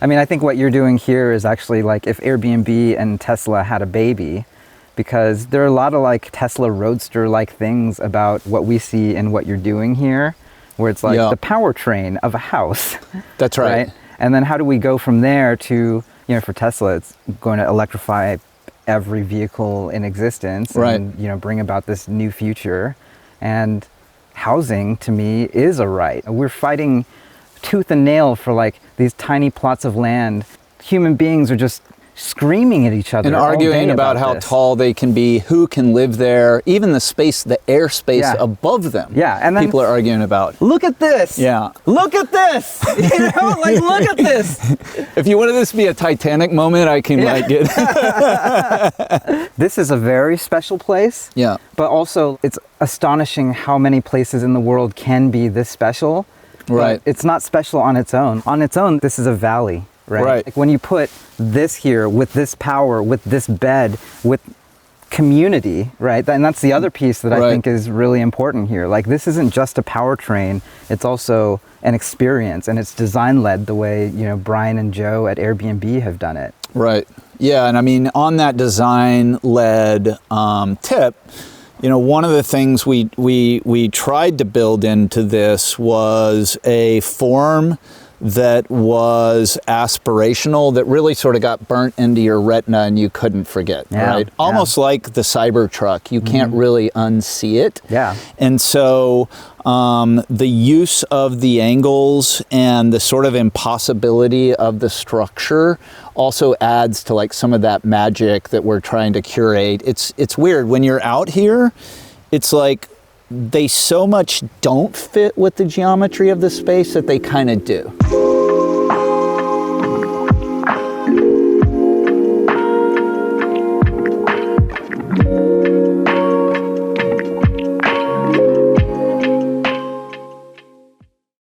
I mean, I think what you're doing here is actually like if Airbnb and Tesla had a baby, because there are a lot of like Tesla Roadster-like things about what we see and what you're doing here, where it's like the powertrain of a house. That's right. And then how do we go from there to, for Tesla, it's going to electrify every vehicle in existence and, bring about this new future. And housing, to me, is a right. We're fighting tooth and nail for like these tiny plots of land. Human beings are just screaming at each other and arguing about how tall they can be, who can live there, even the space, the airspace above them. Yeah, and then people are arguing about. Look at this. Yeah. Look at this. Like look at this. If you wanted this to be a Titanic moment, I can like it. This is a very special place. Yeah. But also, it's astonishing how many places in the world can be this special. Right. But it's not special on its own. On its own, this is a valley. Right. Like when you put this here with this power, with this bed, with community, right? And that's the other piece that I think is really important here. Like this isn't just a powertrain, it's also an experience, and it's design led the way, Brian and Joe at Airbnb have done it. Right. Yeah, and I mean on that design led tip, one of the things we tried to build into this was a form that was aspirational, that really sort of got burnt into your retina and you couldn't forget, right? Almost like the Cybertruck, you can't really unsee it. Yeah. And so the use of the angles and the sort of impossibility of the structure also adds to like some of that magic that we're trying to curate. It's weird when you're out here, it's like they so much don't fit with the geometry of the space that they kind of do.